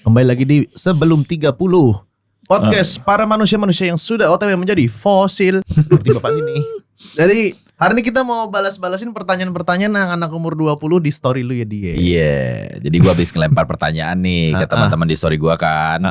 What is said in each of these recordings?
Kembali lagi di Sebelum 30 Podcast para manusia-manusia yang sudah OTW menjadi fosil. Seperti bapak ini. Jadi hari ini kita mau balas-balasin pertanyaan-pertanyaan anak umur 20 di story lu ya dia. Iya, jadi gua habis ngelempar pertanyaan nih ke teman-teman di story gua kan.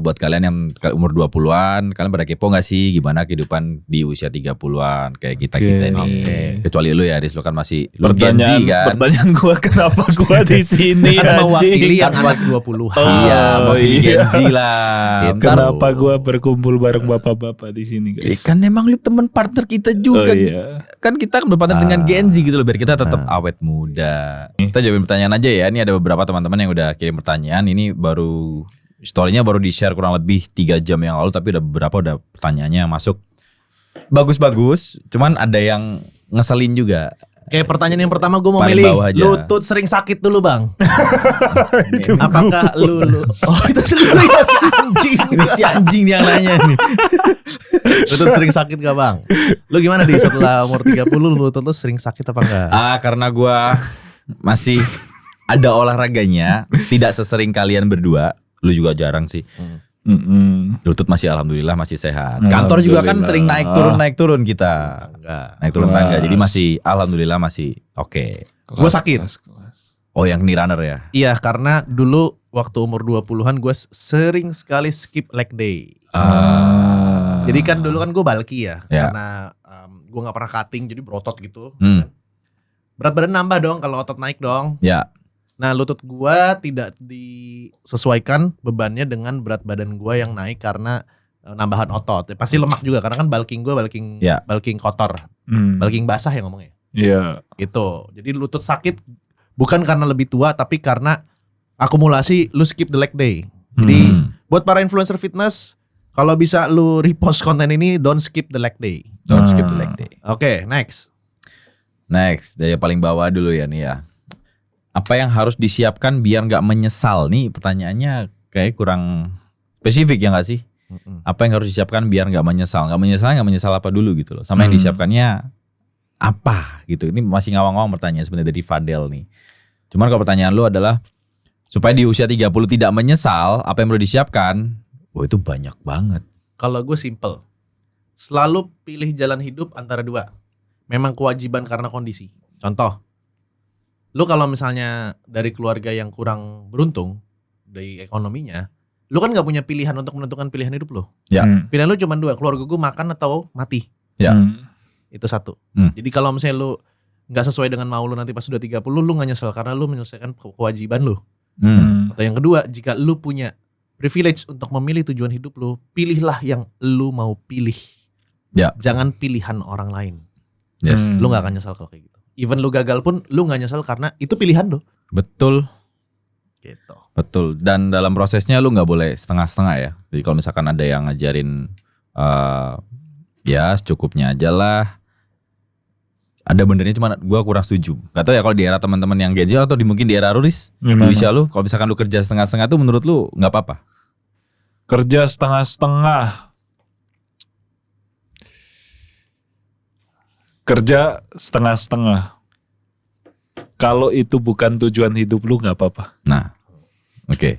Buat kalian yang umur 20-an, kalian pada kepo gak sih gimana kehidupan di usia 30-an kayak kita-kita nih. Kecuali lu ya, Riz, lu kan masih lu Gen Z kan. Pertanyaan gua kenapa gua di sini Kan mewakili yang anjing. anak 20-an. Iya, mau pilih Gen Z lah. Kenapa gua berkumpul bareng bapak-bapak di sini, guys? Kan emang lu teman partner kita juga. Oh, iya. Kan kita kan berpartner dengan Gen Z gitu loh, biar kita tetap awet muda. Kita jawabin pertanyaan aja ya. Ini ada beberapa teman-teman yang udah kirim pertanyaan. Ini baru story-nya baru di-share kurang lebih 3 jam yang lalu, tapi udah beberapa udah pertanyaannya masuk. Bagus-bagus, cuman ada yang ngeselin juga. Kayak pertanyaan yang pertama gue mau Paling milih, bawah aja. lutut sering sakit dulu bang. Apakah lu oh itu lu ya si anjing. Ini si anjing yang nanya nih. Lutut sering sakit gak bang? Lu gimana di setelah umur 30 lutut lu sering sakit apa enggak? Karena gua masih ada olahraganya, tidak sesering kalian berdua. Lu juga jarang sih. Lutut masih alhamdulillah masih sehat. Kantor juga kan sering naik turun kita. Naik turun tangga. Jadi masih alhamdulillah masih oke. Gue sakit. Oh yang knee runner ya? Iya karena dulu waktu umur 20-an gue sering sekali skip leg day. Jadi kan dulu kan gue bulky ya. Karena gue gak pernah cutting jadi berotot gitu. Berat badan nambah dong kalau otot naik dong. Ya. Nah lutut gue tidak disesuaikan bebannya dengan berat badan gue yang naik karena nambahan otot. Pasti lemak juga karena kan bulking gue bulking kotor. Bulking basah ya ngomongnya. Iya. Gitu. Jadi lutut sakit bukan karena lebih tua tapi karena akumulasi lu skip the leg day. Jadi buat para influencer fitness kalau bisa lu repost konten ini don't skip the leg day. Don't skip the leg day. Oke, next. Next dari yang paling bawah dulu ya nih ya. Apa yang harus disiapkan biar gak menyesal? Nih pertanyaannya kayak kurang spesifik ya gak sih? Apa yang harus disiapkan biar gak menyesal? Gak menyesal apa dulu gitu loh. Sama yang disiapkannya apa gitu. Ini masih ngawang-ngawang pertanyaan sebenarnya dari Fadel nih. Cuman kalau pertanyaan lu adalah supaya di usia 30 tidak menyesal, apa yang perlu disiapkan? Wah itu banyak banget. Kalau gue simple. Selalu pilih jalan hidup antara dua. Memang kewajiban karena kondisi. Contoh. Lu kalau misalnya dari keluarga yang kurang beruntung dari ekonominya, lu kan gak punya pilihan untuk menentukan pilihan hidup lu. Ya. Pilihan lu cuma dua, keluarga gue makan atau mati. Ya. Itu satu. Jadi kalau misalnya lu gak sesuai dengan mau lu nanti pas sudah 30, lu gak nyesel karena lu menyelesaikan kewajiban lu. Atau yang kedua, jika lu punya privilege untuk memilih tujuan hidup lu, pilihlah yang lu mau pilih. Ya. Jangan pilihan orang lain. Yes. Lu gak akan nyesel kalau kayak gitu. Even lu gagal pun lu gak nyesel karena itu pilihan lu. Betul. Gitu. Betul. Dan dalam prosesnya lu gak boleh setengah-setengah ya. Jadi kalau misalkan ada yang ngajarin ya secukupnya aja lah. Ada benernya cuma gue kurang setuju. Gak tau ya kalau di era teman-teman yang Gen Z atau mungkin di era Ruris. Di usia lu kalau misalkan lu kerja setengah-setengah tuh menurut lu gak apa-apa? Kerja setengah-setengah. Kerja setengah-setengah. Kalau itu bukan tujuan hidup lu gak apa-apa. Nah, oke.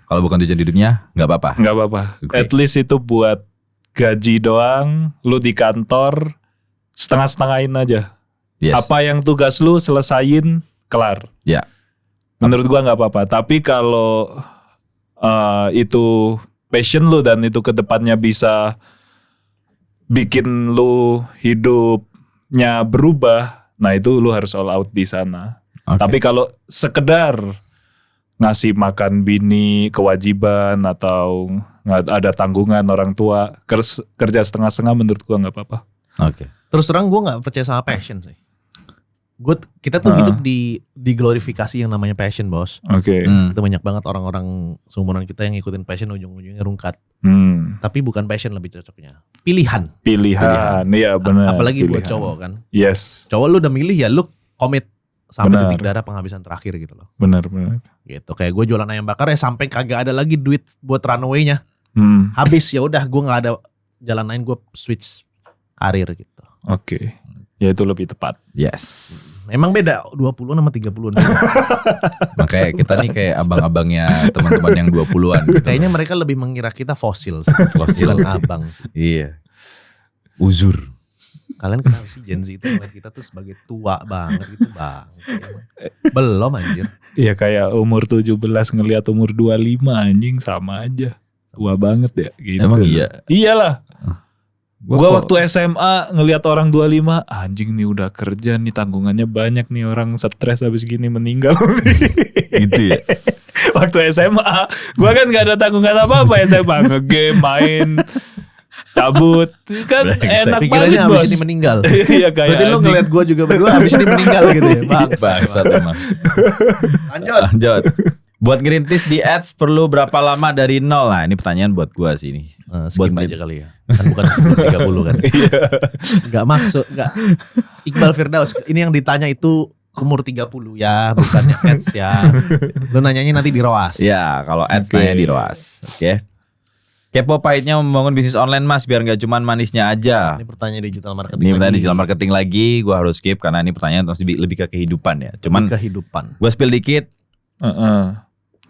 Kalau bukan tujuan hidupnya gak apa-apa. Gak apa-apa. Okay. At least itu buat gaji doang. Lu di kantor setengah-setengahin aja. Yes. Apa yang tugas lu selesain, kelar. Ya. Menurut gua gak apa-apa. Tapi kalau itu passion lu dan itu kedepannya bisa bikin lu hidupnya berubah, nah itu lu harus all out di sana. Okay. Tapi kalau sekedar ngasih makan bini, kewajiban atau ada tanggungan orang tua, kerja setengah-setengah menurut gua nggak apa-apa. Oke. Terus terang gue gak percaya sama passion sih. Kita tuh hidup di glorifikasi yang namanya passion, bos. Oke. Itu banyak banget orang-orang seumuran kita yang ngikutin passion ujung-ujungnya rungkat. Tapi bukan passion lebih cocoknya. Pilihan, iya benar. Apalagi buat cowok kan. Yes. Cowok lu udah milih ya lu komit sampai Benar. titik darah penghabisan terakhir gitu loh. Benar. Gitu. Kayak gue jualan ayam bakar ya sampai kagak ada lagi duit buat runway-nya. Habis ya udah gue nggak ada jalan lain, gue switch karir gitu. Oke. Ya itu lebih tepat. Yes. Emang beda 20 sama 30-an. Makanya kita nih kayak abang-abangnya teman-teman yang 20-an gitu. Kayaknya mereka lebih mengira kita fosil. Fosil. Bukan abang. Iya. Uzur. Kalian kenapa sih Gen Z itu ngeliat kita tuh sebagai tua banget gitu bang? Belum anjir. Iya kayak umur 17 ngelihat umur 25 anjing sama aja. Tua banget ya gitu. Emang iya? Iyalah. Gua kok- waktu SMA ngelihat orang 25, anjing nih udah kerja nih tanggungannya banyak nih orang stres habis gini meninggal. Gitu ya. Waktu SMA, gua kan gak ada tanggungan apa-apa SMA, ngegame, main, cabut, kan Brengsek. enak Pikirannya banget abis bos. ini meninggal. Iya kayak Berarti lu anjing. ngeliat gue juga berdua abis ini meninggal gitu ya bang. Bangsat emang. Lanjut. Lanjut. Buat ngerintis di ads perlu berapa lama dari nol? Nah ini pertanyaan buat gua sih nih. Skip Buat aja kali ya. Kan bukan sebelum 30 kan. Gak maksud. Gak. Iqbal Firdaus. Ini yang ditanya itu umur 30 ya. Bukannya ads ya. Lu nanyanya nanti di Roas. Ya kalau ads Oke. nanya di Roas. Oke. Kepo pahitnya membangun bisnis online mas biar gak cuman manisnya aja. Ini pertanyaan digital marketing. Ini pertanyaan lagi. digital marketing lagi. Gua harus skip karena ini pertanyaan masih lebih ke kehidupan ya. Cuman Kehidupan. gua spill dikit. Heeh.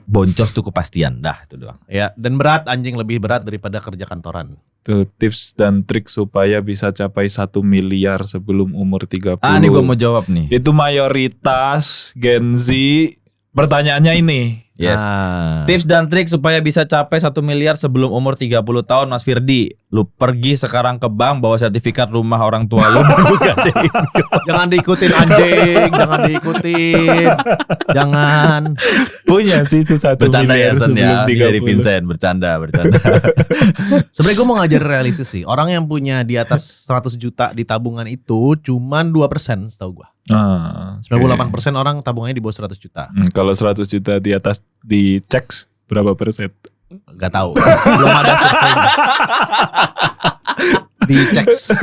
Boncos tuh kepastian. Dah itu doang. Ya. Dan berat anjing lebih berat daripada kerja kantoran. Tuh tips dan trik supaya bisa capai 1 miliar sebelum umur 30. Ah ini gua mau jawab nih. Itu mayoritas Gen Z. Pertanyaannya ini. Yes. Ah. Tips dan trik supaya bisa capai 1 miliar sebelum umur 30 tahun Mas Firdi. Lu pergi sekarang ke bank bawa sertifikat rumah orang tua lu baru gadein. Jangan diikutin anjing. Jangan diikutin. Jangan. Punya sih itu 1 Bercanda ya miliar Sen sebelum ya. Ini dari 30. Vincent bercanda. Sebenarnya gue mau ngajarin realistis sih. Orang yang punya di atas 100 juta di tabungan itu cuman 2% setahu gue. Ah, 98% orang tabungannya di bawah 100 juta. Kalau 100 juta di atas dicek berapa persen? Gak tahu. Belum ada survei. Di checks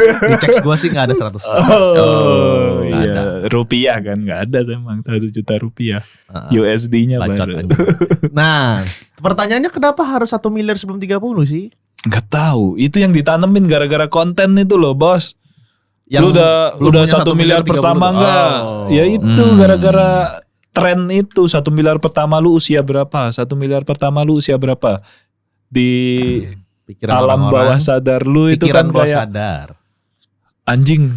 gue sih gak ada 100 juta. Oh, nggak iya. ada. Rupiah kan nggak ada emang 1 juta rupiah. Heeh. USD-nya Bacot baru. anjing. Nah, pertanyaannya kenapa harus 1 miliar sebelum 30 sih? Nggak tahu. Itu yang ditanemin gara-gara konten itu loh, Bos. Lu belum udah punya 1 miliar 30 pertama tuh. enggak? Oh. Ya itu gara-gara tren itu 1 miliar pertama lu usia berapa? 1 miliar pertama lu usia berapa? Di Pikiran alam orang-orang, bawah sadar lu itu pikiran kan bawah kayak sadar. anjing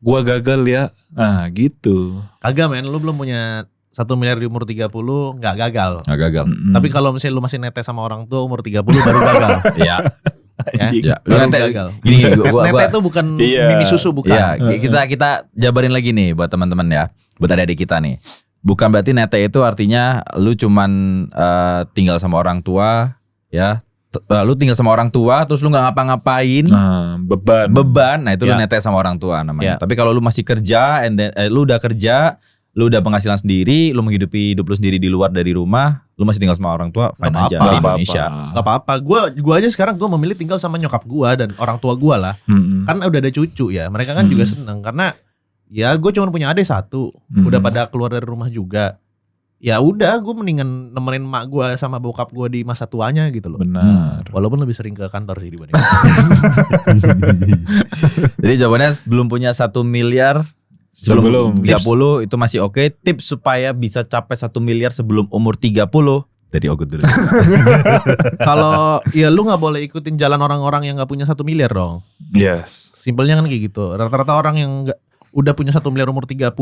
gua gagal ya. Ah gitu. Kagak men, lu belum punya 1 miliar di umur 30 gak gagal. Nggak gagal. Mm-mm. Tapi kalau misalnya lu masih netes sama orang tua umur 30 baru gagal. Iya. Ya. Anjing. Ya. Baru Nete- gagal. Gini gua Nete itu bukan Iya. mimi susu bukan. Iya, kita jabarin lagi nih buat teman-teman ya, buat adik-adik kita nih. Bukan berarti nete itu artinya lu cuman tinggal sama orang tua, ya. Lu tinggal sama orang tua, terus lu nggak ngapa-ngapain, Nah, beban. nah itu lu Ya. nete sama orang tua namanya. Ya. Tapi kalau lu masih kerja, lu udah kerja, lu udah penghasilan sendiri, lu menghidupi hidup lu sendiri di luar dari rumah, lu masih tinggal sama orang tua, fine Nggak aja apa-apa. di Indonesia. Gak apa-apa. Gua aja sekarang gua memilih tinggal sama nyokap gua dan orang tua gua lah. Mm-mm. Kan udah ada cucu ya. Mereka kan juga seneng karena ya gue cuma punya adik satu. Udah pada keluar dari rumah juga. Ya udah, gue mendingan nemenin mak gue sama bokap gue di masa tuanya gitu loh. Benar. Walaupun lebih sering ke kantor sih dibanding. Jadi jawabannya belum punya 1 miliar sebelum Sebelum. 30 itu masih oke. Tips supaya bisa capai 1 miliar sebelum umur 30 dari Ogut dulu. Kalau ya lu nggak boleh ikutin jalan orang-orang yang nggak punya 1 miliar dong. Yes. Simpelnya kan kayak gitu. Rata-rata orang yang udah punya 1 miliar umur 30,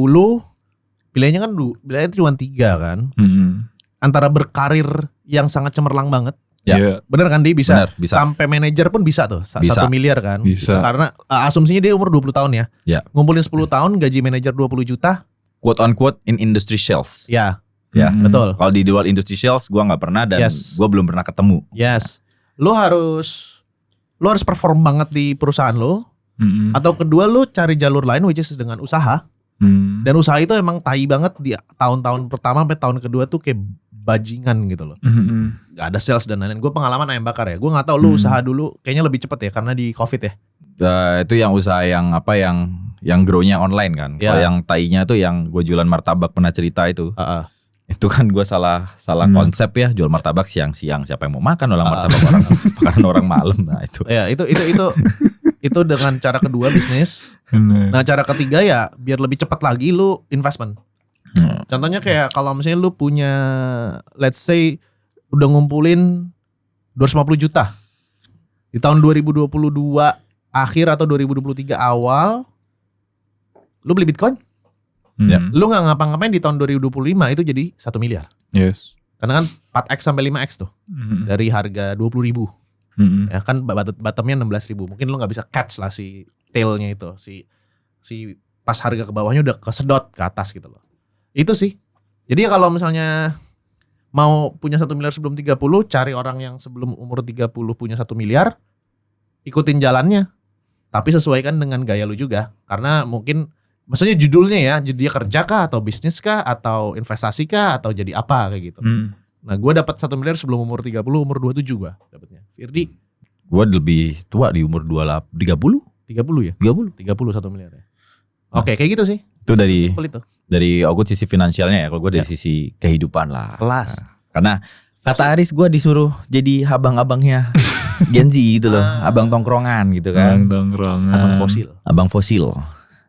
pilihannya kan pilihannya cuma 3 kan. Mm-mm. Antara berkarir yang sangat cemerlang banget. Ya. Iya. Bener kan dia bisa, Benar, bisa. sampai manajer pun bisa tuh 1 Bisa. miliar kan. Bisa. Karena asumsinya dia umur 20 tahun ya. Ya. Ngumpulin 10 tahun gaji manajer 20 juta. Quote on quote in industry sales. Ya, Ya. Mm-mm. betul. Kalau di luar industry sales gua nggak pernah dan Yes. gua belum pernah ketemu. Yes. Lu harus perform banget di perusahaan lo. Mm-mm. Atau kedua lu cari jalur lain which is dengan usaha. Mm. Dan usaha itu emang tai banget di tahun-tahun pertama sampai tahun kedua tuh kayak bajingan gitu loh. Mm-mm. Gak ada sales dan lain-lain. Gue pengalaman ayam bakar ya. Gue gak tahu lu usaha dulu kayaknya lebih cepet ya karena di COVID ya. Itu yang usaha yang apa yang grow-nya online kan. Ya. Kalau yang tai-nya tuh yang gue jualan martabak pernah cerita itu. Heeh. Itu kan gue salah konsep ya, jual martabak siang-siang. Siapa yang mau makan orang martabak orang makanan orang malam. Nah itu. Ya itu Itu dengan cara kedua bisnis. Bener. Nah cara ketiga ya biar lebih cepat lagi lu investment. Contohnya kayak kalau misalnya lu punya let's say udah ngumpulin 250 juta di tahun 2022 akhir atau 2023 awal, lu beli Bitcoin, Ya. lu nggak ngapa-ngapain di tahun 2025 itu jadi 1 miliar. Yes. Karena kan 4x sampai 5x tuh dari harga 20.000. Ya kan bottomnya 16.000. Mungkin lu nggak bisa catch lah si tailnya itu, si pas harga ke bawahnya udah kesedot ke atas gitu loh. Itu sih. Jadi kalau misalnya mau punya 1 miliar sebelum 30, cari orang yang sebelum umur 30 punya 1 miliar, ikutin jalannya. Tapi sesuaikan dengan gaya lu juga. Karena mungkin maksudnya judulnya ya, dia kerja kah atau bisnis kah atau investasi kah atau jadi apa kayak gitu. Nah, gue dapat 1 miliar sebelum umur 30, umur 27 gue dapatnya. Firdi Gue lebih tua di umur 30 30 ya? 30. 31 miliar ya. Oke, kayak gitu sih. Itu dari Simpel itu. Ogut sisi finansialnya ya. Kalau gue dari sisi kehidupan lah. Kelas. Karena kata Aris gue disuruh jadi abang-abangnya Gen Z gitu loh. Abang tongkrongan gitu kan. Abang fosil. Abang fosil.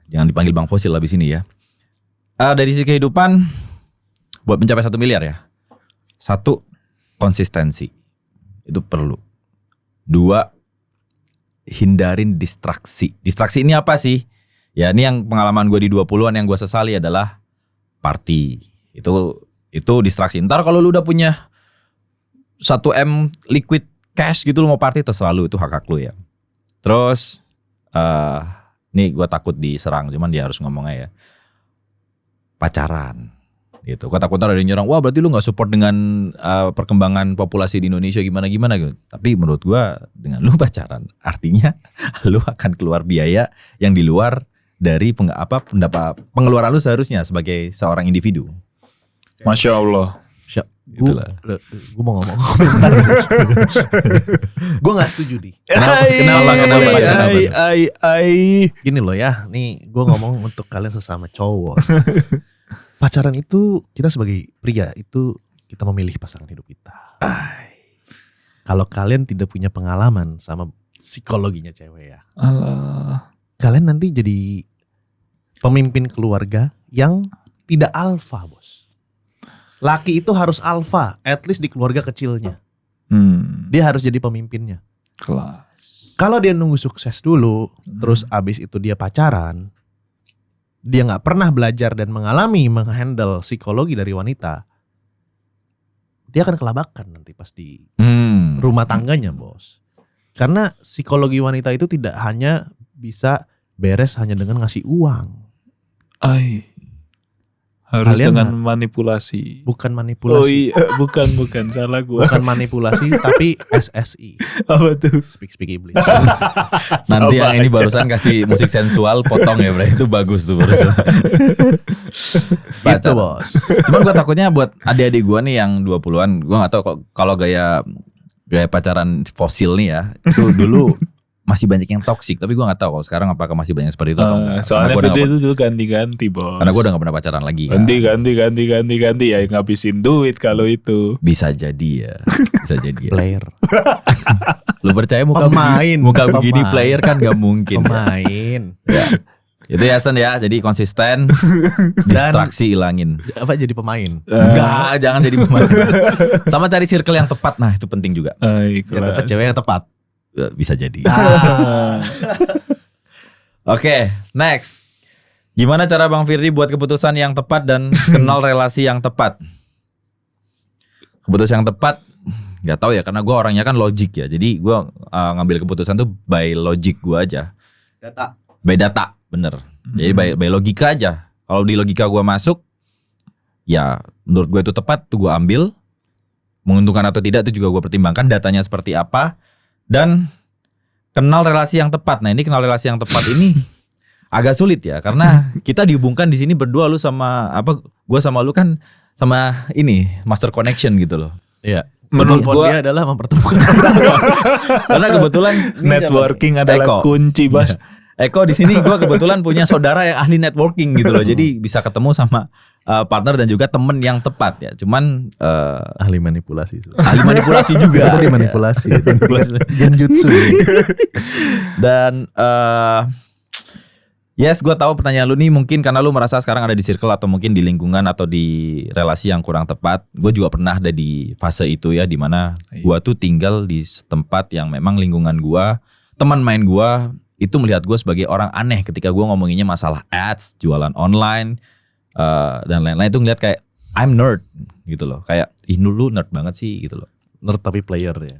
Jangan dipanggil Bang Fosil habis ini ya. Dari sisi kehidupan buat mencapai 1 miliar ya. 1, konsistensi. Itu perlu. 2, hindarin distraksi. Distraksi ini apa sih? Ya ini yang pengalaman gue di 20-an yang gue sesali adalah party. Itu distraksi. Ntar kalau lu udah punya 1M liquid cash gitu lu mau party terserah lu, itu hak lu ya. Terus nih gue takut diserang, cuman dia harus ngomongnya ya. Pacaran gitu. Gue takut ada yang nyerang, wah berarti lu gak support dengan perkembangan populasi di Indonesia gimana gitu. Tapi menurut gue dengan lu pacaran artinya lu akan keluar biaya yang di luar dari pengeluaran lu seharusnya sebagai seorang individu. Masya Allah. Itulah. Gue mau ngomong komentar. Gue gak setuju di. Kenapa? Gini loh ya, nih gue ngomong untuk kalian sesama cowok. Pacaran itu kita sebagai pria itu kita memilih pasangan hidup kita. Kalau kalian tidak punya pengalaman sama psikologinya cewek ya, Allah. kalian nanti jadi pemimpin keluarga yang tidak alfa, bos. Laki itu harus alfa, at least di keluarga kecilnya. Dia harus jadi pemimpinnya. Kelas. Kalau dia nunggu sukses dulu, terus abis itu dia pacaran, dia nggak pernah belajar dan mengalami menghandle psikologi dari wanita, dia akan kelabakan nanti pas di rumah tangganya, bos. Karena psikologi wanita itu tidak hanya bisa beres hanya dengan ngasih uang. Harus Kalian dengan manipulasi. Bukan manipulasi. Oh iya, bukan salah gua. Bukan manipulasi tapi SSI. Apa tuh? Speak iblis. Nanti yang ini barusan kasih musik sensual potong ya bro. Itu bagus tuh barusan. Itu bos. Cuman gue takutnya buat adik-adik gue nih yang 20-an, gue gak tahu kalau gaya pacaran fosil nih ya, itu dulu masih banyak yang toksik, tapi gue gak tahu kalau sekarang apakah masih banyak seperti itu atau enggak. Soalnya video itu dulu ganti-ganti, bos. Karena gue udah gak pernah pacaran lagi kan. Ganti ya, ngabisin duit kalau itu. Bisa jadi ya. Player. Lu percaya muka begini player kan gak mungkin. Pemain. Ya. Itu ya Sen ya. Jadi konsisten. Distraksi ilangin. Apa jadi pemain? Enggak, jangan jadi pemain. Sama cari circle yang tepat. Nah itu penting juga. Biar dapet cewek yang tepat. Bisa jadi. Oke, next. Gimana cara Bang Firdi buat keputusan yang tepat dan kenal relasi yang tepat? Keputusan yang tepat nggak tahu ya, karena gue orangnya kan logik ya. Jadi gue ngambil keputusan tuh by logic gue aja. By data, bener. Jadi by logika aja. Kalau di logika gue masuk, ya menurut gue itu tepat, tuh gue ambil. Menguntungkan atau tidak itu juga gue pertimbangkan, datanya seperti apa. Dan kenal relasi yang tepat. Nah ini kenal relasi yang tepat ini agak sulit ya, karena kita dihubungkan di sini berdua, lu sama gue sama lu kan sama ini master connection gitu loh. Iya. Menurut gue gua adalah mempertemukan. Karena kebetulan networking adalah kunci, bos. Eko di sini gue kebetulan punya saudara yang ahli networking gitu loh. Jadi bisa ketemu sama partner dan juga temen yang tepat ya. Cuman Ahli manipulasi. ahli manipulasi juga. Tadi manipulasi. Manipulasi. Genjutsu. Dan yes, gue tahu pertanyaan lu nih mungkin karena lu merasa sekarang ada di circle atau mungkin di lingkungan atau di relasi yang kurang tepat. Gue juga pernah ada di fase itu ya, di mana gue tuh tinggal di tempat yang memang lingkungan gue, teman main gue itu melihat gue sebagai orang aneh ketika gue ngomonginnya masalah ads, jualan online dan lain-lain. Itu ngeliat kayak I'm nerd gitu loh, kayak lu nerd banget sih gitu loh. Nerd tapi player ya.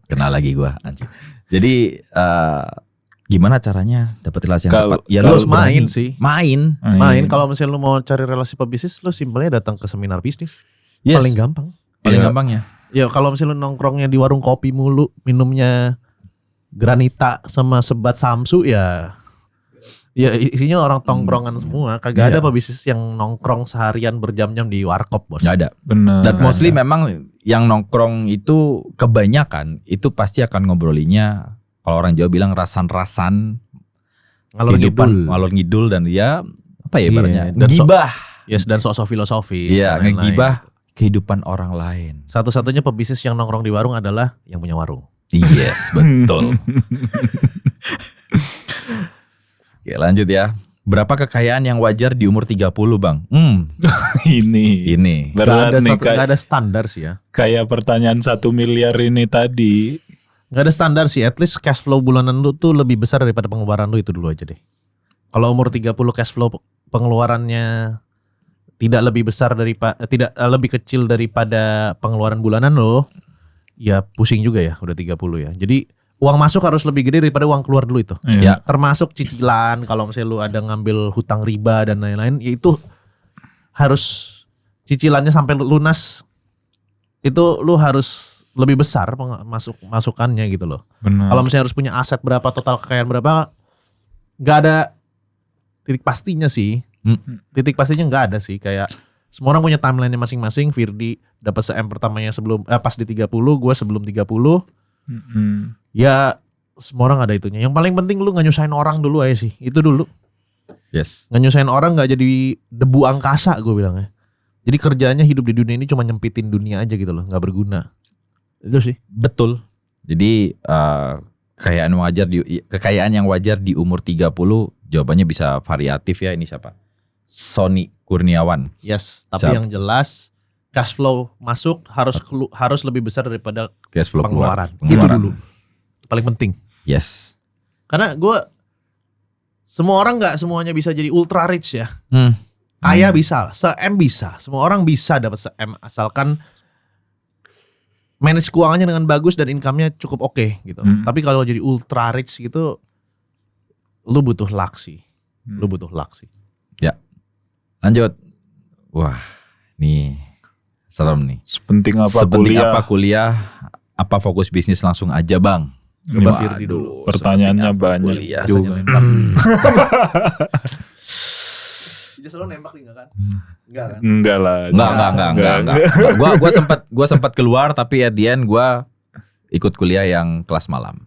Kenal lagi gue anjing. Jadi gimana caranya dapat relasi yang Kalau- tepat? Ya Lu lu harus main berani. sih. Main. Main kalau misalnya lu mau cari relasi pebisnis, lu simpelnya datang ke seminar bisnis. Yes. Paling gampang. Paling Iya. gampangnya. Ya kalau misalnya lu nongkrongnya di warung kopi mulu, minumnya granita sama sebat samsu ya isinya orang tongkrongan semua. Kagak ada Iya. pebisnis yang nongkrong seharian berjam-jam di warkop, Bos. Nggak ada. Bener. Dan mostly memang yang nongkrong itu kebanyakan itu pasti akan ngobrolinnya kalau orang Jawa bilang rasan-rasan Ngalor kehidupan, ngidul. ngalor ngidul dan ya apa ya Iya, ibaratnya dan gibah. Yes, dan sok-sok filosofis. Iya, dan lain-lain. ngegibah kehidupan orang lain. Satu-satunya pebisnis yang nongkrong di warung adalah yang punya warung. Yes, betul. Oke, lanjut ya. Berapa kekayaan yang wajar di umur 30, Bang? ini Ini. berat nih Gak ada standar sih ya. kayak pertanyaan 1 miliar ini tadi. Gak ada standar sih. At least cash flow bulanan lu tuh lebih besar daripada pengeluaran lu, itu dulu aja deh. Kalau umur 30 cash flow pengeluarannya tidak lebih besar daripada tidak lebih kecil daripada pengeluaran bulanan lo, ya pusing juga ya udah 30 ya. Jadi uang masuk harus lebih gede daripada uang keluar dulu itu. Ya. Termasuk cicilan, kalau misalnya lu ada ngambil hutang riba dan lain-lain, ya itu harus cicilannya sampai lunas. Itu lu harus lebih besar masukannya gitu loh. Benar. Kalau misalnya harus punya aset berapa, total kekayaan berapa, nggak ada titik pastinya sih. Titik pastinya nggak ada sih. Kayak semua orang punya timeline-nya masing-masing. Firdi dapat se-M pertamanya sebelum pas di 30, gue sebelum 30. Ya semua orang ada itunya. Yang paling penting lu nggak nyusahin orang dulu aja sih. Itu dulu. Yes. Nggak nyusahin orang, nggak jadi debu angkasa gue bilangnya. Jadi kerjanya hidup di dunia ini cuma nyempitin dunia aja gitu loh, nggak berguna. Itu sih. Betul. Jadi kekayaan yang wajar di umur 30 jawabannya bisa variatif ya. Ini siapa? Sony Kurniawan. Yes, tapi Siap. yang jelas cash flow masuk harus lebih besar daripada Cash flow pengeluaran. keluar. Pengeluaran. Itu dulu. Itu paling penting. Yes. Karena semua orang nggak semuanya bisa jadi ultra rich ya. Hmm. Kaya bisa, se-M bisa. Semua orang bisa dapat se-M asalkan manage keuangannya dengan bagus dan income-nya cukup oke gitu. Tapi kalau jadi ultra rich gitu, lu butuh luck sih. Lu butuh luck sih. Lanjut. Wah, nih serem nih. Sepenting apa Sepenting kuliah? apa kuliah? Apa fokus bisnis langsung aja, Bang? Coba Waduh, Firdi dulu. Pertanyaannya sepenting apa banyak kuliah? Biasanya juga. nembak. Dia selalu nembak nih, enggak kan? Enggak kan? Enggak lah. Enggak. Gua sempat keluar tapi at the end gua ikut kuliah yang kelas malam.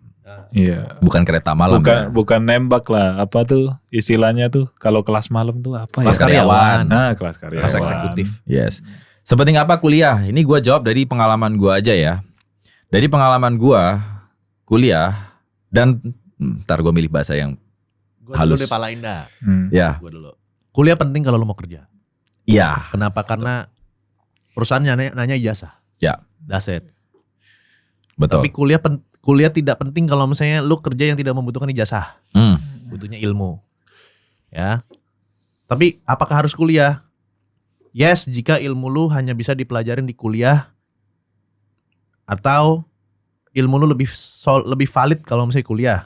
Iya. Bukan kereta malam. ya. Bukan nembak lah. Apa tuh istilahnya tuh kalau kelas malam tuh apa Kelas ya? karyawan. Nah, kelas karyawan. Kelas eksekutif. Yes. Sepenting apa kuliah? Ini gua jawab dari pengalaman gua aja ya. Dari pengalaman gua kuliah dan ntar gua milih bahasa yang Gue halus. dulu deh palain dah. ya. Gue dulu. Kuliah penting kalau lu mau kerja. Iya. Kenapa? Karena perusahaan nanya ijazah. Ya. That's it. Betul. Tapi kuliah tidak penting kalau misalnya lu kerja yang tidak membutuhkan ijazah. Hmm. Butuhnya ilmu. Ya. Tapi apakah harus kuliah? Yes, jika ilmu lu hanya bisa dipelajarin di kuliah atau ilmu lu lebih valid kalau misalnya kuliah.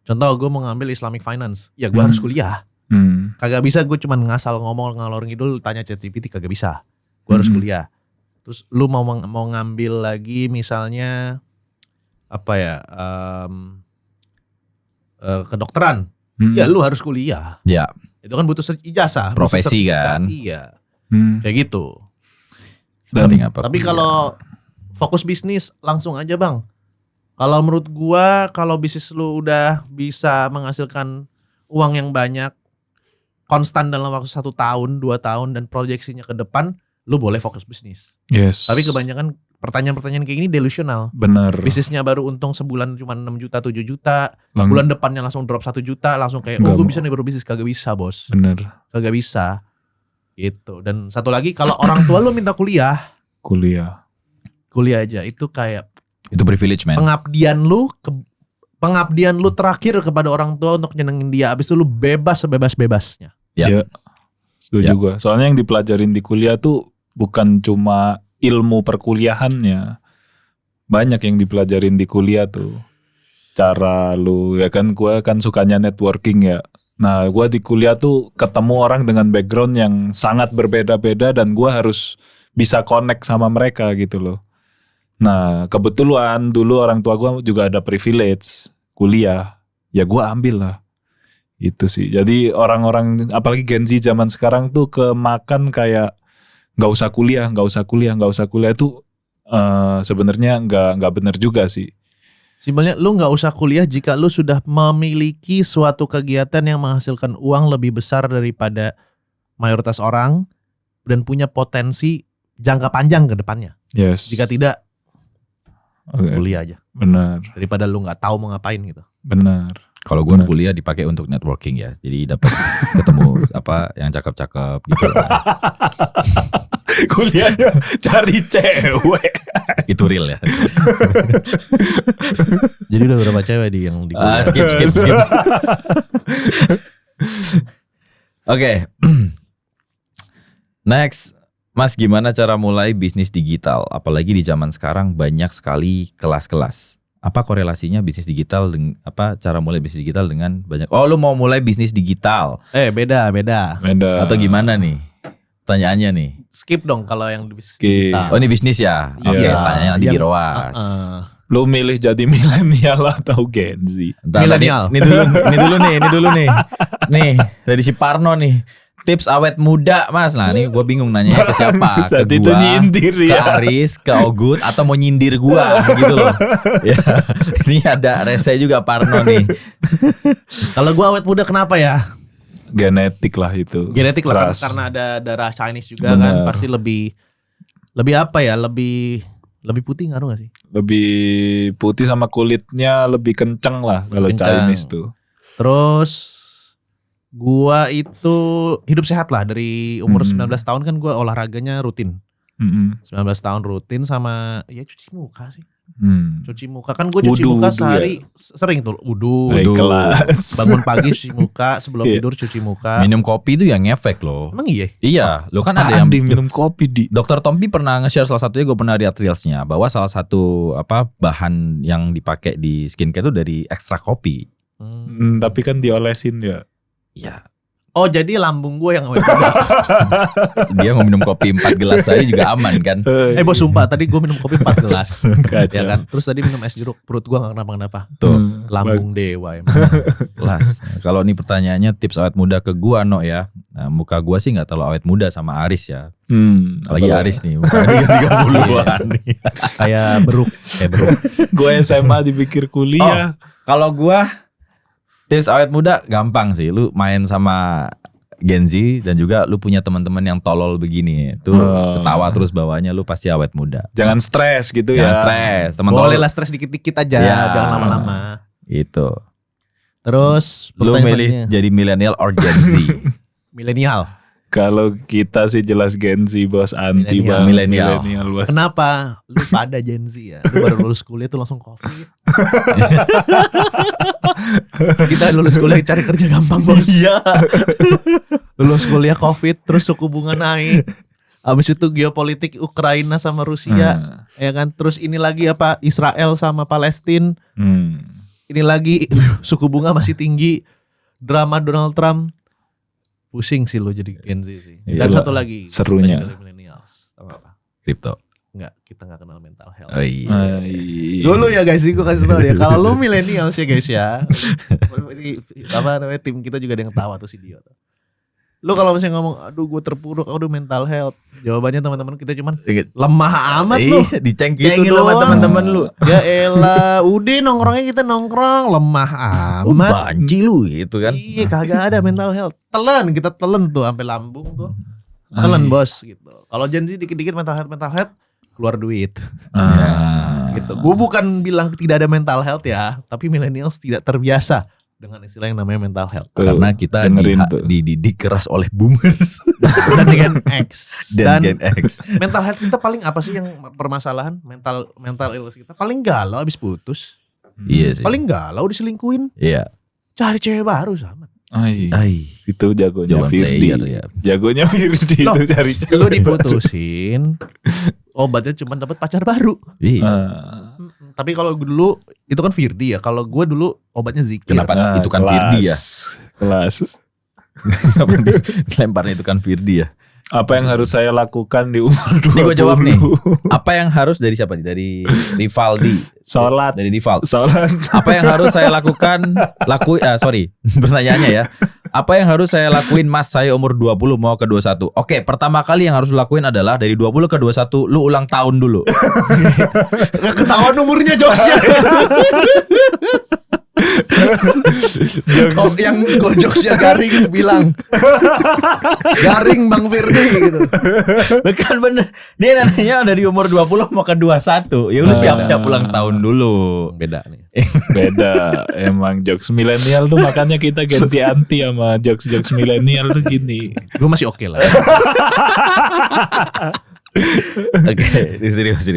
Contoh gue mau ngambil Islamic Finance, ya gue harus kuliah. Kagak bisa gue cuman ngasal ngomong ngalor ngidul tanya ChatGPT, kagak bisa. Gue harus kuliah. Terus lu mau ngambil lagi misalnya apa ya kedokteran, ya lu harus kuliah. Ya. Itu kan butuh ijazah, butuh Profesi sertifikat. kan. Iya, kayak gitu. Sepenting apa? Tapi kuliah? kalau fokus bisnis langsung aja bang. Kalau menurut gua, kalau bisnis lu udah bisa menghasilkan uang yang banyak, konstan dalam waktu 1 tahun, 2 tahun, dan proyeksinya ke depan, lu boleh fokus bisnis. Yes. Tapi kebanyakan pertanyaan-pertanyaan kayak gini delusional. bener. Bisnisnya baru untung sebulan cuma 6 juta, 7 juta. Lang- Bulan depannya langsung drop 1 juta. Langsung kayak, Nggak gue mau. bisa nih berbisnis. Kagak bisa bos. Bener. Kagak bisa. Gitu. Dan satu lagi, kalau orang tua lu minta kuliah aja. Itu kayak Itu privilege man. pengabdian lu terakhir kepada orang tua untuk nyenengin dia. Abis itu lu bebas sebebas-bebasnya. Ya. Iya. Setuju gua. Soalnya yang dipelajarin di kuliah tuh bukan cuma ilmu perkuliahannya. Banyak yang dipelajarin di kuliah tuh. Cara lu, ya kan gua kan sukanya networking ya. Nah gua di kuliah tuh ketemu orang dengan background yang sangat berbeda-beda dan gua harus bisa connect sama mereka gitu loh. Nah kebetulan dulu orang tua gua juga ada privilege kuliah. Ya gua ambil lah. Itu sih. Jadi orang-orang apalagi Gen Z zaman sekarang tuh kemakan kayak nggak usah kuliah itu sebenarnya nggak benar juga sih. Simpelnya lu nggak usah kuliah jika lu sudah memiliki suatu kegiatan yang menghasilkan uang lebih besar daripada mayoritas orang dan punya potensi jangka panjang ke depannya. Yes. Jika tidak, Oke, kuliah aja benar, daripada lu nggak tahu mau ngapain gitu. benar. Kalau gue kuliah dipakai untuk networking ya. Jadi dapat ketemu apa yang cakep-cakep gitu lah. Kuliahnya cari cewek. Itu real ya. Jadi udah berapa cewek di yang di kuliah? Skip. Oke. Next, Mas, gimana cara mulai bisnis digital? Apalagi di zaman sekarang banyak sekali kelas-kelas. Apa korelasinya bisnis digital dengan cara mulai bisnis digital dengan banyak? Oh, lu mau mulai bisnis digital Beda. atau gimana nih? Pertanyaannya nih. Skip dong kalau yang di bisnis Skip. digital. Oh, ini bisnis ya? Oke, Iya. tanya nanti di Yang- Roas. Lu milih jadi milenial atau Gen Z? Ntar, Milenial. Ini dulu nih. Nih, dari si Parno nih. Tips awet muda, Mas. Nah, ini gue bingung nanya ke siapa? Saat Ke itu gua, nyindir ke ya. Aris, ke Ogut, atau mau nyindir gua gitu loh. Ya, ini ada rese juga Parno nih. Kalau gua awet muda kenapa ya? Genetik lah itu. Genetik lah kan, Ras. karena ada darah Chinese juga Bener. kan, pasti lebih apa ya? Lebih putih ngaruh gak sih? Lebih putih sama kulitnya lebih kenceng lah kalau Kenceng. Chinese tuh. Terus gua itu hidup sehat lah dari umur 19 tahun kan gua olahraganya rutin. 19 tahun rutin sama ya cuci muka sih. Cuci muka kan gue cuci Wudu, muka wudu sehari sering tuh wudu. Naik kelas. Bangun pagi cuci muka, sebelum Iya. tidur cuci muka. Minum kopi itu yang ngefek loh. Emang iya? Iya, lo kan ada Apaan yang di minum kopi di? Dr. Tompi pernah nge-share salah satunya, gue pernah lihat reelsnya bahwa salah satu bahan yang dipakai di skincare itu dari ekstrak kopi. Tapi kan diolesin ya. Iya, Oh jadi lambung gue yang awet muda. dia mau minum kopi 4 gelas aja juga aman kan. Bos sumpah tadi gue minum kopi 4 gelas. Kacau. Ya kan. Terus tadi minum es jeruk, perut gue gak kenapa-kenapa. Tuh, Lambung dewa emang. kelas. Kalau ini pertanyaannya tips awet muda ke gua no ya. Nah, muka gua sih nggak terlalu awet muda sama Aris ya. Apalagi apa- Aris nih, muka dia 30-an nih. Kayak beruk. Gue SMA dipikir kuliah. Kalau gua tips awet muda gampang sih. Lu main sama Gen Z dan juga lu punya teman-teman yang tolol begini. Tuh ketawa terus bawahnya lu pasti awet muda. Jangan stres gitu Jangan ya. stres. Teman Boleh tolol lah stres dikit-dikit aja. Ya. Jangan lama-lama. itu. Terus Lu pertanyaan milih selanjutnya. jadi milenial or Gen Z? Milenial. Kalau kita sih jelas Gen Z bos, anti Milenial. banget. Milenial. Milenial bos. Kenapa? Lu pada Gen Z ya. Lu baru lulus kuliah tuh langsung COVID. Kita lulus kuliah cari kerja gampang bos. Iya. Lulus kuliah COVID, terus suku bunga naik. Abis itu geopolitik Ukraina sama Rusia, ya kan. Terus ini lagi apa Israel sama Palestina. Ini lagi suku bunga masih tinggi. Drama Donald Trump. Pusing sih lo jadi Gen Z sih. Dan Itulah satu lagi serunya. kita jadi millennials. Tahu apa? Kripto. Enggak, kita nggak kenal mental health. Oh iya. Dulu ya guys, ini gue kasih tau ya. Kalau lu millennials ya guys ya. Ini, apa namanya, tim kita juga ada yang tawa tuh si Dio tuh. Lu kalau misalnya ngomong, aduh gue terpuruk, aduh mental health. Jawabannya teman-teman kita cuman lemah amat lu. Diceng-cengin Gitu sama doang. teman-teman lu. Ya elah, udah nongkrongnya kita nongkrong, lemah amat. Banci lu gitu kan. Iya kagak ada mental health. Kita telan tuh sampai lambung tuh. Telan bos gitu. Kalau Gen Z dikit-dikit mental health keluar duit. Gitu. Gue bukan bilang tidak ada mental health ya, tapi millennials tidak terbiasa dengan istilah yang namanya mental health. Karena kita dengerin tuh. dididik keras oleh boomers Dan dengan X. dan Gen X. Mental health kita paling apa sih yang permasalahan? Mental illness kita paling galau abis putus. Iya sih. Paling galau diselingkuhin. Iya. Cari cewek baru sama. Itu jagonya Jaman Firdi. player ya. Jagonya Firdi Loh, itu cari cewek. Lu diputusin, obatnya cuma dapat pacar baru. Iya. Tapi kalau dulu itu kan Firdi ya. Kalau gue dulu obatnya zikir. Kenapa itu kan kelas. Firdi ya? Kelas. Kenapa dilemparnya itu kan Firdi ya? Apa yang harus saya lakukan di umur 20? Ini gue jawab nih. Apa yang harus dari siapa nih? Dari Rivaldi. Sholat. Dari Rivaldi. Sholat. Apa yang harus saya lakukan? Pertanyaannya ya. Apa yang harus saya lakuin mas saya umur 20 mau ke 21? Oke, pertama kali yang harus lu lakuin adalah dari 20 ke 21 lu ulang tahun dulu. Ketahuan umurnya Jokesnya. Oh, yang Jokesnya garing bilang. Garing Bang Firdi gitu. Bukan bener. Dia nanya dari umur 20 mau ke 21. Ya lu siap-siap ulang tahun dulu. Beda nih. Beda. Emang jokes milenial tuh makanya kita Gen Z anti sama jokes milenial tuh gini. Gue masih oke lah. Oke, serius.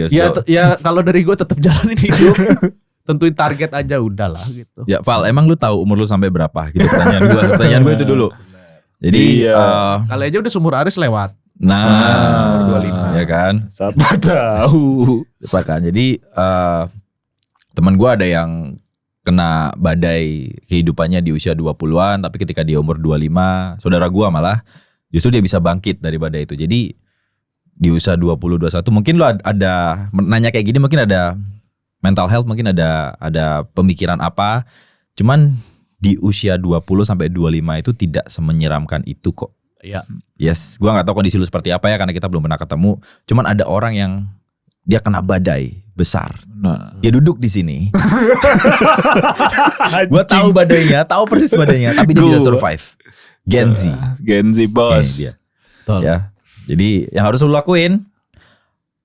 Ya kalau dari gue tetap jalanin hidup. Tentuin target aja udahlah gitu. Ya Val, emang lu tahu umur lu sampai berapa? Gitu pertanyaan gue itu dulu. Jadi Iya. Kali aja udah sumur Aris lewat. umur 25. ya kan? Siapa tahu. Lupa kan. Jadi teman gue ada yang kena badai kehidupannya di usia 20-an, tapi ketika dia umur 25, saudara gue malah justru dia bisa bangkit dari badai itu. Jadi di usia 20 21 mungkin lu ada nanya kayak gini, mungkin ada mental health, mungkin ada pemikiran apa. Cuman di usia 20 sampai 25 itu tidak semenyeramkan itu kok. Iya. Yes, gua nggak tahu kondisi lu seperti apa ya karena kita belum pernah ketemu. Cuman ada orang yang dia kena badai besar. Nah, Dia duduk di sini. Gua tahu badainya, tahu persis badainya, tapi dia bisa survive. Gen Z. Gen Z bos. Dia. Betul. Ya. Jadi yang harus lu lakuin,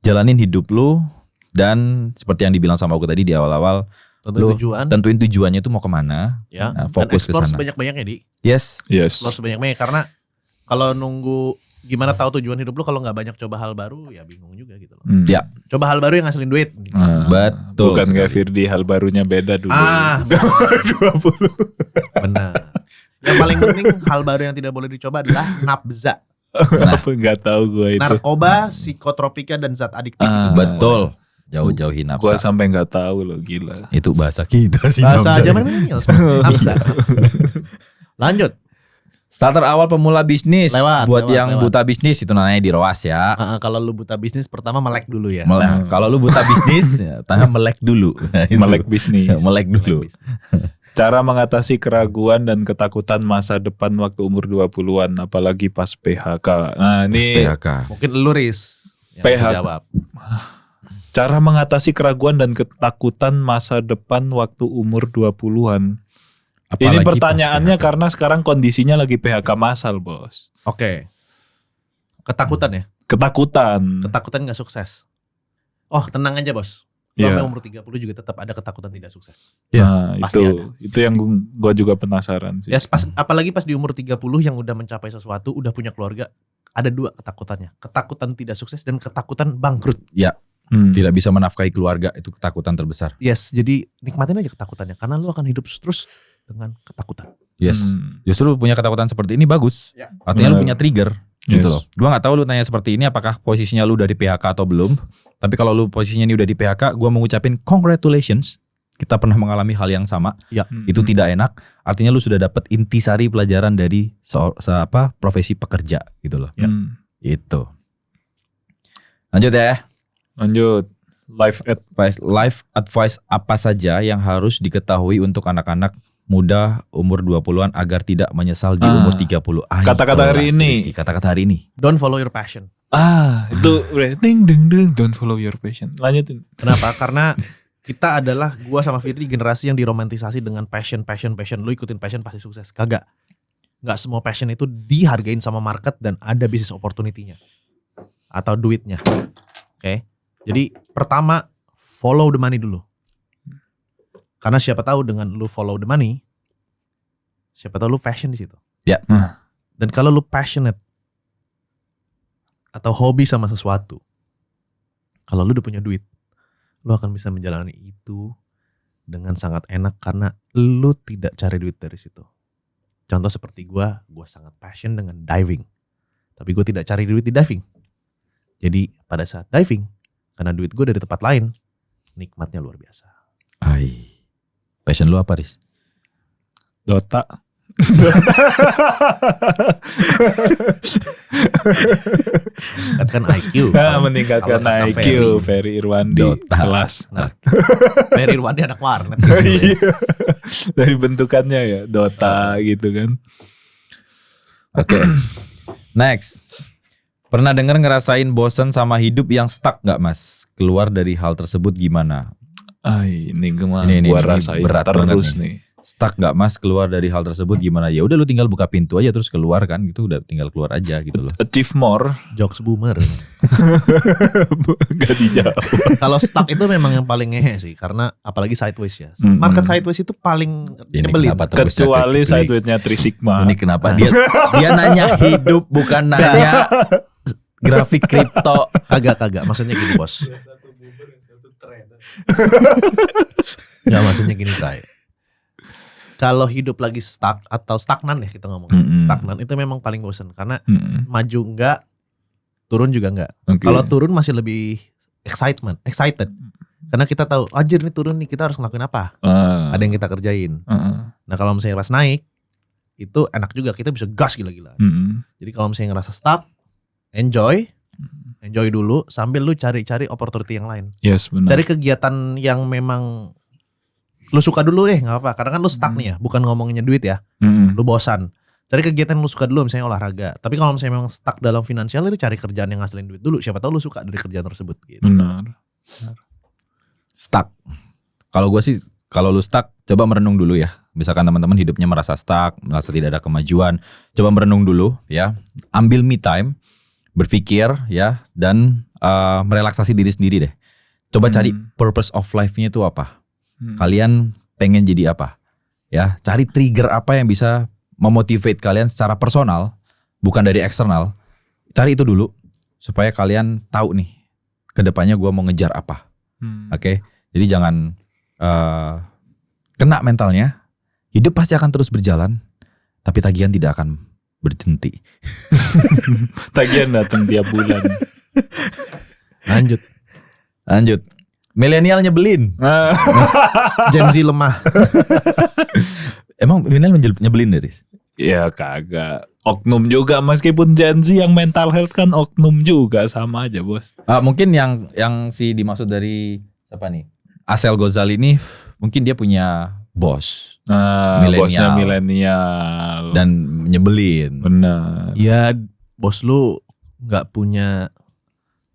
jalanin hidup lu dan seperti yang dibilang sama aku tadi di awal-awal, lu tentuin tujuannya itu mau kemana. Ya. Nah, fokus ke explore sana. sebanyak-banyaknya di. Yes. Yes. Explore sebanyak-banyaknya karena kalau nunggu gimana tahu tujuan hidup lu kalau nggak banyak coba hal baru ya bingung juga gitu loh. Ya. Coba hal baru yang ngasilin duit. Gitu. Betul Bukan kayak sekali. Firdi, hal barunya beda dulu. 20. Benar. Yang paling penting hal baru yang tidak boleh dicoba adalah nabza. Apa nggak tahu gue itu. Narkoba, psikotropika dan zat adiktif. Itu Betul. Jauh-jauhin Gue nafsa. sampai nggak tahu loh, gila. Itu bahasa kita sih. bahasa nafsa. zaman milenial. Nabza. Lanjut. Starter awal pemula bisnis. Buat yang lewat. buta bisnis itu namanya di Roas ya. Kalau lu buta bisnis pertama melek dulu ya. Kalau lu buta bisnis, ya, melek dulu. Itu. Melek bisnis. Melek dulu. Cara mengatasi keraguan dan ketakutan masa depan waktu umur 20-an, apalagi pas PHK. Nah, ini PHK. Mungkin lu Riz yang PHK. jawab. cara mengatasi keraguan dan ketakutan masa depan waktu umur 20-an. Ini Apalagi pertanyaannya pas PHK. karena sekarang kondisinya lagi PHK massal, bos. Oke. Ketakutan ya? Ketakutan. Ketakutan gak sukses. Oh, tenang aja, Bos. Iya. Sampai umur 30 juga tetap ada ketakutan tidak sukses. Nah, pasti itu yang gua juga penasaran sih. Ya, apalagi pas di umur 30 yang udah mencapai sesuatu, udah punya keluarga, ada dua ketakutannya. Ketakutan tidak sukses dan ketakutan bangkrut. Tidak bisa menafkahi keluarga, itu ketakutan terbesar. Yes, jadi nikmatin aja ketakutannya karena lu akan hidup terus dengan ketakutan. Yes. Justru punya ketakutan seperti ini bagus. Ya. Artinya lu Benar. punya trigger Yes. gitu loh. Gua nggak tahu lu tanya seperti ini apakah posisinya lu udah di PHK atau belum. Tapi kalau lu posisinya ini udah di PHK, gua mau ngucapin congratulations. Kita pernah mengalami hal yang sama. Ya. Itu tidak enak. Artinya lu sudah dapat intisari pelajaran dari profesi pekerja gitu loh. Ya. Itu. Lanjut ya. Lanjut. Life advice apa saja yang harus diketahui untuk anak-anak muda umur 20-an agar tidak menyesal di umur 30? Kata-kata hari kelas, ini. Rizky. Kata-kata hari ini. Don't follow your passion. Itu ding ding ding, don't follow your passion. Lanjutin. Kenapa? Karena kita adalah, gua sama Firdi, generasi yang diromantisasi dengan passion. Lu ikutin passion pasti sukses. Kagak. Nggak semua passion itu dihargain sama market dan ada bisnis opportunity-nya atau duitnya. Oke. Jadi pertama, follow the money dulu. Karena siapa tahu dengan lu follow the money, siapa tahu lu passion di situ. Ya. Dan kalau lu passionate atau hobi sama sesuatu, kalau lu udah punya duit, lu akan bisa menjalani itu dengan sangat enak karena lu tidak cari duit dari situ. Contoh seperti gue sangat passion dengan diving, tapi gue tidak cari duit di diving. Jadi pada saat diving, karena duit gue dari tempat lain, nikmatnya luar biasa. Passion lu apa, Riz? Dota. Kan IQ. Meningkatkan Kalau kata IQ. Ferry Irwandi. Dota. Kelas. Nah, Ferry Irwandi anak warnet. Iya. Dari bentukannya ya, Dota gitu kan. Oke. Next. Pernah dengar ngerasain bosen sama hidup yang stuck gak, Mas? Keluar dari hal tersebut gimana? Ini gimana? Ini Gua rasain berat terus banget nih. Stuck gak, Mas, keluar dari hal tersebut gimana? Ya udah lu tinggal buka pintu aja terus keluar kan gitu, udah tinggal keluar aja gitu loh. Achieve more. Jokes boomer. Gak dijawab. Kalau stuck itu memang yang paling ngehe sih, karena apalagi sideways ya. Mm-mm. Market sideways itu paling Ini nyebelin. kenapa terus Kecuali kita klik? sideways-nya 3 Sigma. Ini kenapa dia nanya hidup bukan nanya grafik kripto. Kagak. Maksudnya gini, Bos. Nggak, maksudnya gini, Bray. Kalau hidup lagi stuck atau stagnan ya kita ngomong. Stagnan itu memang paling bosan karena maju enggak, turun juga enggak. Okay. Kalau turun masih lebih excited. Karena kita tahu, anjir ini turun nih, kita harus ngelakuin apa? Ada yang kita kerjain. Nah, kalau misalnya pas naik itu enak juga, kita bisa gas gila-gilaan. Jadi kalau misalnya ngerasa stuck, enjoy dulu sambil lu cari-cari opportunity yang lain. Yes, benar. Cari kegiatan yang memang lu suka dulu deh, nggak apa. Karena kan lu stuck nih ya, bukan ngomonginnya duit ya. Lu bosan. Cari kegiatan yang lu suka dulu, misalnya olahraga. Tapi kalau misalnya memang stuck dalam finansial, lu cari kerjaan yang ngasilin duit dulu. Siapa tahu lu suka dari kerjaan tersebut. Gitu. Benar. Stuck. Kalau gue sih, kalau lu stuck, coba merenung dulu ya. Misalkan teman-teman hidupnya merasa stuck, merasa tidak ada kemajuan, coba merenung dulu ya. Ambil me time, berpikir ya, dan merelaksasi diri sendiri deh. Coba cari purpose of life-nya itu apa. Kalian pengen jadi apa? Ya, cari trigger apa yang bisa memotivate kalian secara personal, bukan dari eksternal. Cari itu dulu supaya kalian tahu nih kedepannya gue mau ngejar apa. Oke? Jadi jangan kena mentalnya. Hidup pasti akan terus berjalan, tapi tagihan tidak akan berhenti. Tagihan datang tiap bulan. Lanjut. Milenial nyebelin. Gen Z lemah. Emang milenial nyebelin dari? Ya kagak. Oknum juga, meskipun Gen Z yang mental health kan oknum juga, sama aja, Bos. Mungkin yang si dimaksud dari siapa nih? Asel Ghazali ini mungkin dia punya bos. Bosnya milenial. Dan nyebelin. Benar. Ya, bos lu nggak punya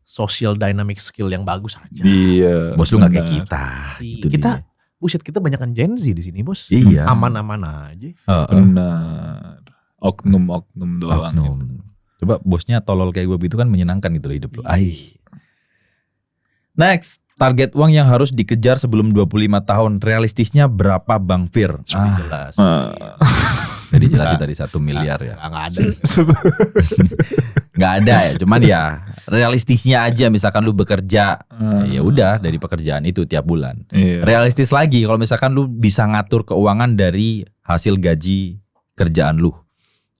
social dynamic skill yang bagus aja. Iya. Bos lu nggak kayak kita. Gitu Kita dia. buset, kita banyakan Gen Z di sini, Bos. Iya. Aman-aman aja. Benar. Oknum doang. Oknum. Coba bosnya tolol kayak gue gitu kan menyenangkan gitu loh hidup lu. Next, target uang yang harus dikejar sebelum 25 tahun. Realistisnya berapa, Bang Fir? Jelas. Jadi jelasin tadi 1 miliar ya. Nggak ada. Nggak ada ya, cuman ya realistisnya aja. Misalkan lu bekerja, ya udah dari pekerjaan itu tiap bulan. Iya. Realistis lagi kalau misalkan lu bisa ngatur keuangan dari hasil gaji kerjaan lu.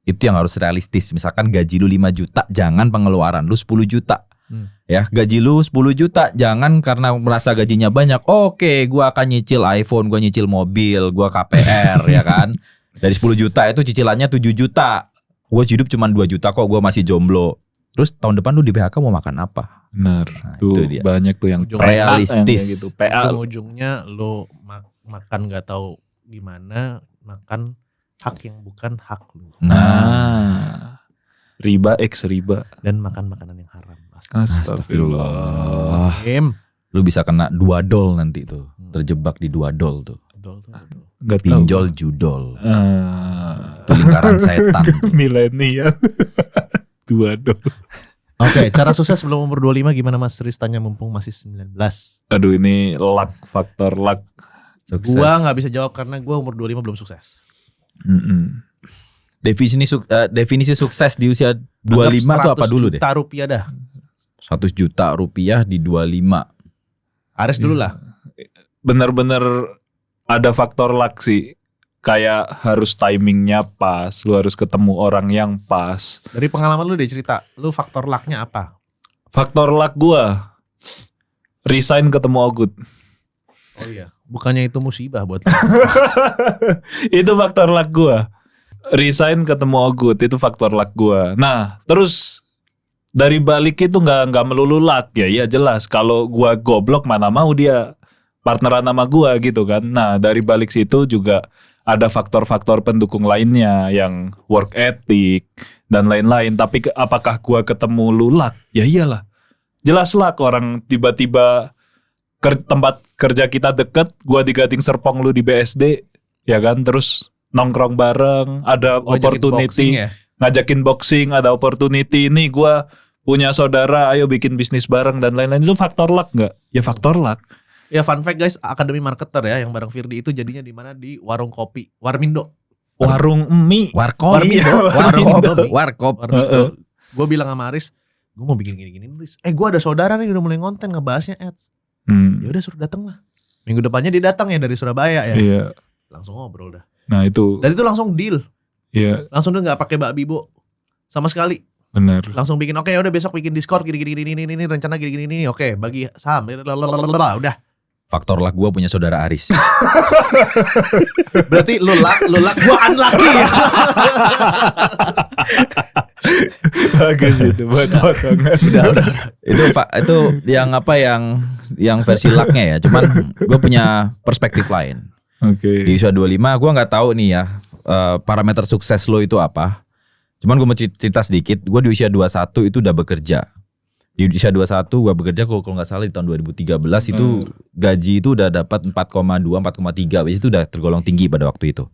Itu yang harus realistis. Misalkan gaji lu 5 juta, jangan pengeluaran lu 10 juta. Ya, gaji lu 10 juta, jangan karena merasa gajinya banyak. Oke, gua akan nyicil iPhone, gua nyicil mobil, gua KPR ya kan. Dari 10 juta itu cicilannya 7 juta. Gue hidup cuma 2 juta kok, gue masih jomblo. Terus tahun depan lu di PHK mau makan apa? Benar. Itu Tuh dia. banyak tuh yang Realistis. gitu. PA. Ujung-ujungnya lo makan nggak tahu gimana, makan hak yang bukan hak lu. Nah, riba X riba. Dan makan makanan yang haram. Astagfirullah. Astagfirullah. Lu bisa kena 2 dol nanti tuh. Terjebak di 2 dol tuh. Betul. Gak tahu. Pinjol judol. Itu lingkaran setan. Milenial. 2 dol. Oke, cara sukses sebelum umur 25 gimana Mas Riz tanya mumpung masih 19? Aduh, ini luck, faktor luck. Sukses. Gua gak bisa jawab karena gua umur 25 belum sukses. Definisi sukses di usia 25 itu apa dulu deh? 100 juta rupiah dah. 100 juta rupiah di 25. Aris dulu lah. Bener-bener ada faktor luck sih. Kayak harus timingnya pas, lu harus ketemu orang yang pas. Dari pengalaman lu deh cerita, lu faktor lucknya apa? Faktor luck gua resign ketemu Ogut. Oh iya, bukannya itu musibah buat lu. Itu faktor luck gua. Resign ketemu Ogut itu faktor luck gua. Nah, terus dari balik itu nggak melulu luck ya. Iya jelas kalau gua goblok mana mau dia partneran sama gua gitu kan. Nah, dari balik situ juga ada faktor-faktor pendukung lainnya yang work ethic dan lain-lain. Tapi apakah gua ketemu lu luck? Ya iyalah. Jelas luck, orang tiba-tiba tempat kerja kita deket, gua di Gading Serpong, lu di BSD, ya kan? Terus nongkrong bareng, ada opportunity, ngajakin boxing, ada opportunity. Ini gua punya saudara, ayo bikin bisnis bareng dan lain-lain. Itu faktor luck nggak? Ya faktor luck. Ya fun fact guys, Akademi Marketer ya yang bareng Firdi itu jadinya di mana? Di warung kopi, Warmindo. Warung mie. Warkop. Warkop. Gue bilang sama Aris, gue mau bikin gini-gini Aris. Gue ada saudara nih udah mulai konten ngebahasnya ads. Ya udah suruh dateng lah. Minggu depannya dia datang ya dari Surabaya ya. Iya. Langsung ngobrol dah. Nah itu. Dan itu langsung deal. Iya. Langsung dia nggak pakai Mbak Bibo sama sekali. Bener. Langsung bikin oke udah besok bikin Discord gini rencana gini oke bagi saham udah. Faktor luck gue punya saudara Aris. Berarti lu luck gue unlucky ya. Bagus itu buat potongan. Udah. Itu yang apa yang versi lucknya ya. Cuman gue punya perspektif lain. Oke. Di usia 25 gue nggak tahu nih ya parameter sukses lo itu apa. Cuman gue mau cerita sedikit. Gue di usia 21 itu udah bekerja. Di usia 21 gue bekerja kalau nggak salah di tahun 2013 itu gaji itu udah dapat 4,2, 4,3. Itu udah tergolong tinggi pada waktu itu.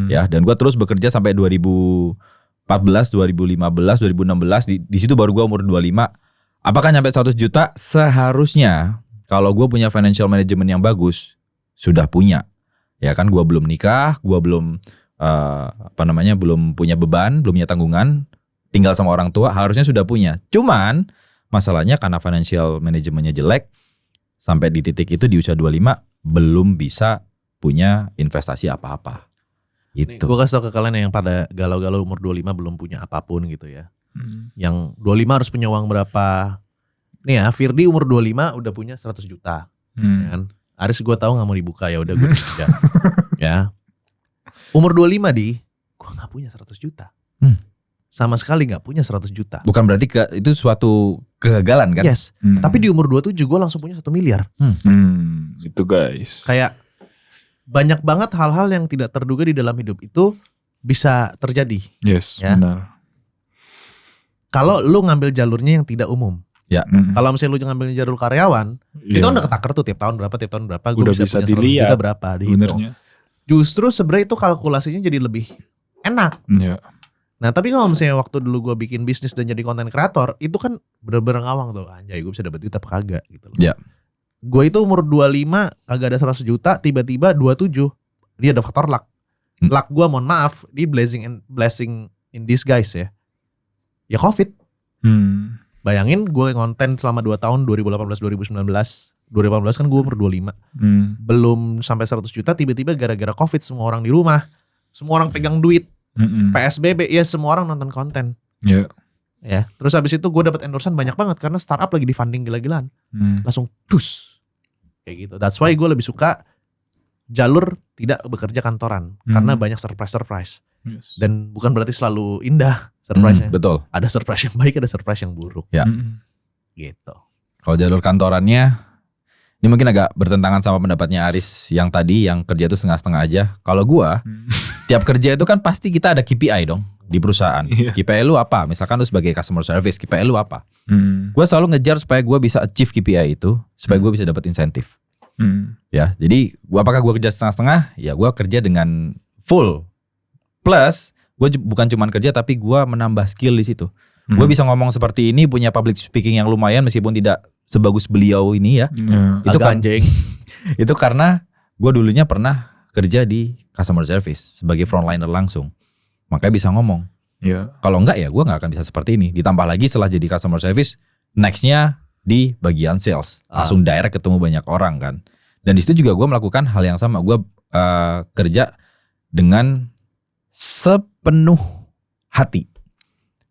Ya, dan gue terus bekerja sampai 2014, 2015, 2016 di situ baru gue umur 25. Apakah nyampe 100 juta? Seharusnya kalau gue punya financial management yang bagus sudah punya. Ya kan gue belum nikah, gue belum belum punya beban, belum punya tanggungan, tinggal sama orang tua, harusnya sudah punya. Cuman masalahnya karena financial manajemennya jelek, sampai di titik itu di usia 25 belum bisa punya investasi apa-apa. Gitu. Gue kasih tau ke kalian yang pada galau-galau umur 25 belum punya apapun gitu ya. Yang 25 harus punya uang berapa. Nih ya, Firdi umur 25 udah punya 100 juta. Ya kan? Aris gue tahu gak mau dibuka, ya udah gue kerja. Ya. Umur 25 gue gak punya 100 juta. Sama sekali gak punya 100 juta. Bukan berarti itu suatu kegagalan kan? Yes. Tapi di umur 27 gue langsung punya 1 miliar. Itu guys. Kayak banyak banget hal-hal yang tidak terduga di dalam hidup itu bisa terjadi. Yes, ya. benar. Kalau lu ngambil jalurnya yang tidak umum. Ya. Kalau misalnya lu ngambil jalur karyawan, itu udah ketakar tuh tiap tahun berapa, gue udah bisa punya 100 dilihat juta berapa dihitung. benernya. Justru sebenarnya itu kalkulasinya jadi lebih enak. Iya. Nah tapi kalau misalnya waktu dulu gue bikin bisnis dan jadi konten kreator, itu kan bener-bener ngawang tuh, anjay gue bisa dapat duit apa kagak gitu loh. Ya. Gue itu umur 25 kagak ada 100 juta, tiba-tiba 27 dia ada faktor luck. Luck gue mohon maaf, di blessing in disguise ya. Ya COVID. Bayangin gue konten selama 2 tahun 2018-2019. 2018 kan gue umur 25. Belum sampai 100 juta, tiba-tiba gara-gara COVID semua orang di rumah. Semua orang pegang duit. PSBB ya semua orang nonton konten. Yeah. Ya, terus habis itu gue dapat endorsean banyak banget karena startup lagi di funding gila-gilaan. Langsung dus. Kayak gitu. That's why gue lebih suka jalur tidak bekerja kantoran karena banyak surprise. Yes. Dan bukan berarti selalu indah surprise-nya. Betul. Ada surprise yang baik, ada surprise yang buruk. Ya. Gitu. Kalau jalur kantorannya ini mungkin agak bertentangan sama pendapatnya Aris yang tadi yang kerja itu setengah-setengah aja. Kalau gua tiap kerja itu kan pasti kita ada KPI dong di perusahaan. Iya. KPI lu apa? Misalkan lu sebagai customer service, KPI lu apa? Hmm. Gue selalu ngejar supaya gue bisa achieve KPI itu, supaya gue bisa dapat insentif. Ya, jadi apakah gue kerja setengah-setengah? Ya gue kerja dengan full. Plus, gue bukan cuma kerja tapi gue menambah skill di situ. Gue bisa ngomong seperti ini, punya public speaking yang lumayan meskipun tidak sebagus beliau ini ya. Itu Agak kan anjing. itu karena gue dulunya pernah kerja di customer service sebagai frontliner langsung. Makanya bisa ngomong. Iya. Kalau enggak ya gue nggak akan bisa seperti ini. Ditambah lagi setelah jadi customer service, nextnya di bagian sales, langsung direct ketemu banyak orang kan. Dan di situ juga gue melakukan hal yang sama. Gue kerja dengan sepenuh hati,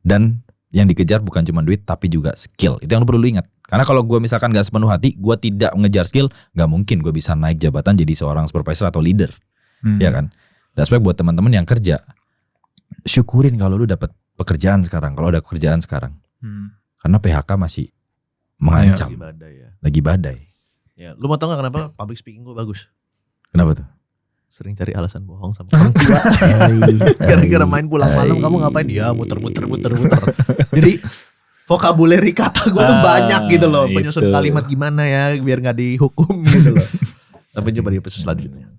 dan yang dikejar bukan cuma duit tapi juga skill. Itu yang lu perlu ingat. Karena kalau gue misalkan gak sepenuh hati, gue tidak mengejar skill, gak mungkin gue bisa naik jabatan jadi seorang supervisor atau leader, ya kan. Dan supaya buat teman-teman yang kerja, syukurin kalau lu dapat pekerjaan sekarang, kalau ada pekerjaan sekarang. Karena PHK masih mengancam, Lagi badai ya. lagi badai. Ya, lu mau tau gak kenapa public speaking gue bagus? Kenapa tuh? Sering cari alasan bohong sama orang tua. Gara-gara main pulang malam, kamu ngapain? Ya muter-muter. Jadi vocabulary kata gue tuh banyak gitu loh. Penyusun itu. kalimat gimana ya biar gak dihukum gitu loh. Tapi coba di episode selanjutnya.